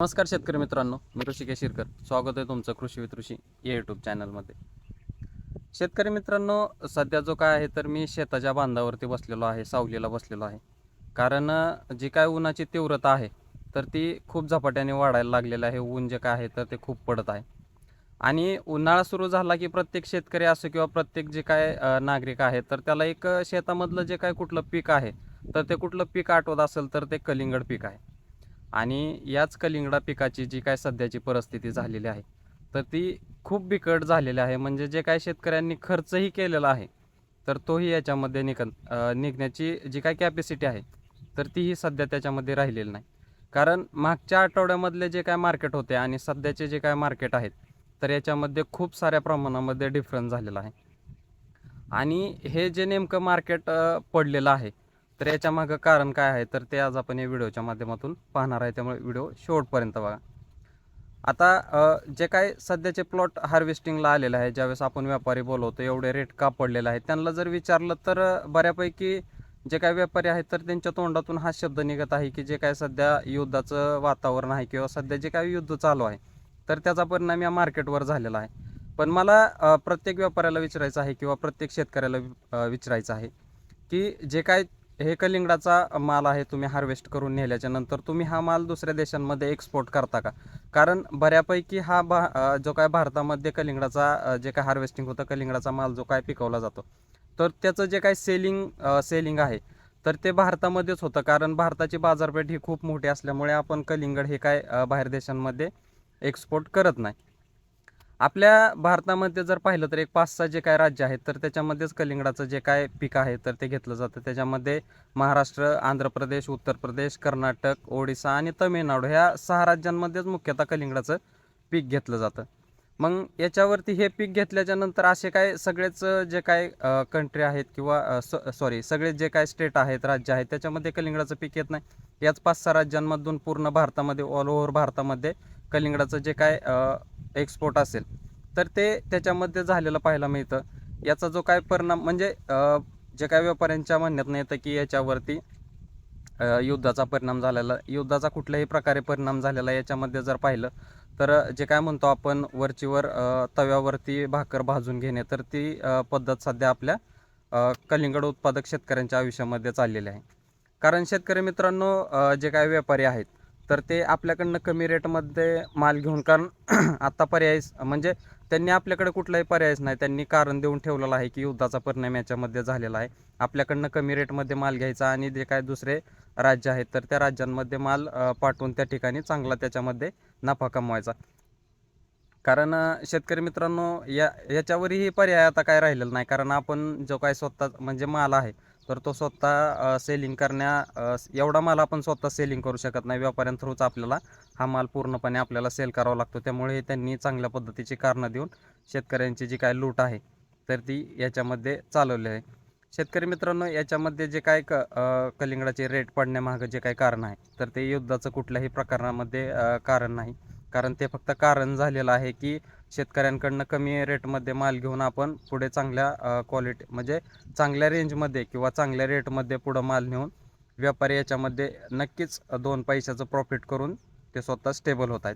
नमस्कार शेतकरी मित्रांनो, मी ऋषिकेश शिरकर. स्वागत आहे तुमचं कृषी विथ ऋषी या यूट्यूब चॅनलमध्ये. शेतकरी मित्रांनो, सध्या जो काय आहे तर मी शेताच्या बांधावरती बसलेलो आहे, सावलीला बसलेलो आहे. कारण जी काय उन्हाची तीव्रता आहे तर ती खूप झपाट्याने वाढायला लागलेलं आहे. ऊन जे काय आहे तर ते खूप पडत आहे. आणि उन्हाळा सुरू झाला की प्रत्येक शेतकरी असो किंवा प्रत्येक जे काय नागरिक आहे तर त्याला एक शेतामधलं जे काय कुठलं पीक आहे तर ते कुठलं पीक आठवत असेल तर ते कलिंगड पीक आहे. आणि याच कलिंगडा पिकाची जी काय सध्याची परिस्थिती झालेली आहे तर ती खूप बिकट झालेली आहे. म्हणजे जे काय शेतकऱ्यांनी खर्चही केलेला आहे तर तोही याच्यामध्ये निघण्याची जी काय कॅपॅसिटी आहे तर तीही सध्या त्याच्यामध्ये राहिलेली नाही. कारण मागच्या आठवड्यामधले जे काय मार्केट होते आणि सध्याचे जे काय मार्केट आहेत तर याच्यामध्ये खूप साऱ्या प्रमाणामध्ये डिफरन्स झालेला आहे. आणि हे जे नेमकं मार्केट पडलेलं आहे तर याच्या मागं कारण काय आहे तर ते आज आपण या व्हिडिओच्या माध्यमातून पाहणार आहे. त्यामुळे व्हिडिओ शेवटपर्यंत बघा. आता जे काय सध्याचे प्लॉट हार्वेस्टिंगला आलेले आहे, ज्यावेळेस आपण व्यापारी बोलवतो एवढे रेट का पडलेले आहेत त्यांना जर विचारलं तर बऱ्यापैकी जे काय व्यापारी आहेत तर त्यांच्या तोंडातून हा शब्द निघत आहे की जे काय सध्या युद्धाचं वातावरण आहे किंवा सध्या जे काय युद्ध चालू आहे तर त्याचा परिणाम या मार्केटवर झालेला आहे. पण मला प्रत्येक व्यापाऱ्याला विचारायचं आहे किंवा प्रत्येक शेतकऱ्याला विचारायचं आहे की जे काय हे कलिंगडाचा माल आहे तुम्ही हार्वेस्ट करून नेल्याच्या नंतर तुम्ही हा माल दुसऱ्या देशांमध्ये एक्सपोर्ट करता का? कारण बऱ्यापैकी जो काय भारतामध्ये कलिंगडाचा जे काय हार्वेस्टिंग होतं कलिंगडाचा माल जो काय पिकवला जातो तर त्याचं जे काय सेलिंग आहे तर ते भारतामध्येच होतं. कारण भारताची बाजारपेठ ही खूप मोठी असल्यामुळे आपण कलिंगड हे काय बाहेर देशांमध्ये एक्सपोर्ट करत नाही. आपल्या भारतामध्ये जर पाहिलं तर एक 5-6 जे काय राज्य आहेत तर त्याच्यामध्येच कलिंगडाचं जे काय पीक आहे तर ते घेतलं जातं. त्याच्यामध्ये महाराष्ट्र, आंध्र प्रदेश, उत्तर प्रदेश, कर्नाटक, ओडिसा आणि तमिळनाडू ह्या 6 राज्यांमध्येच मुख्यतः कलिंगडाचं पीक घेतलं जातं. मग याच्यावरती हे पीक घेतल्याच्या नंतर असे काय सगळेच जे काय कंट्री आहेत किंवा सगळे जे काय स्टेट आहेत, राज्य आहेत त्याच्यामध्ये कलिंगडाचं पीक येत नाही. याच 5-6 राज्यांमधून पूर्ण भारतामध्ये ऑल ओव्हर भारतामध्ये कलिंगडाचं जे काय एक्सपोर्ट असेल तर ते त्याच्यामध्ये झालेलं पाहायला मिळतं. याचा जो काय परिणाम म्हणजे जे काय व्यापाऱ्यांच्या म्हणण्यात येतं की याच्यावरती युद्धाचा परिणाम झालेला, युद्धाचा कुठल्याही प्रकारे परिणाम झालेला याच्यामध्ये जर पाहिलं तर जे काय म्हणतो आपण वरचीवर तव्यावरती भाकर भाजून घेणे तर ती पद्धत सध्या आपल्या कलिंगड उत्पादक शेतकऱ्यांच्या आयुष्यामध्ये चाललेली आहे. कारण शेतकरी मित्रांनो, जे काय व्यापारी आहेत तर ते आपल्याकडनं कमी रेटमध्ये माल घेऊन, कारण आत्ता पर्याय म्हणजे त्यांनी आपल्याकडे कुठलाही पर्यायच नाही, त्यांनी कारण देऊन ठेवलेलं आहे की युद्धाचा परिणाम याच्यामध्ये झालेला आहे. आपल्याकडनं कमी रेटमध्ये माल घ्यायचा आणि जे काय दुसरे राज्य आहेत तर त्या राज्यांमध्ये माल पाठवून त्या ठिकाणी चांगला त्याच्यामध्ये नफा कमवायचा. कारण शेतकरी मित्रांनो याच्यावरही पर्याय आता काय राहिलेला नाही. कारण आपण जो काय स्वतः म्हणजे माल आहे तर तो स्वतः सेलिंग एवढा माल आपण स्वतः सेलिंग करू शकत नाही. व्यापाऱ्यांथ्रूच आपल्याला हा माल पूर्णपणे आपल्याला सेल करावा लागतो. त्यामुळे त्यांनी चांगल्या पद्धतीची कारणं देऊन शेतकऱ्यांची जी काय लूट आहे तर ती याच्यामध्ये चालवली आहे. शेतकरी मित्रांनो, याच्यामध्ये जे काय कलिंगडाचे रेट पडण्यामागं जे काही कारण आहे तर ते युद्धाचं कुठल्याही प्रकारामध्ये कारण नाही. कारण ते फक्त कारण झालेलं आहे की शेतकऱ्यांकडनं कमी रेटमध्ये माल घेऊन आपण पुढे चांगल्या क्वालिटी म्हणजे चांगल्या रेंजमध्ये किंवा चांगल्या रेटमध्ये पुढं माल नेऊन व्यापारी याच्यामध्ये नक्कीच 2 पैशाचं प्रॉफिट करून ते स्वतः स्टेबल होत आहेत.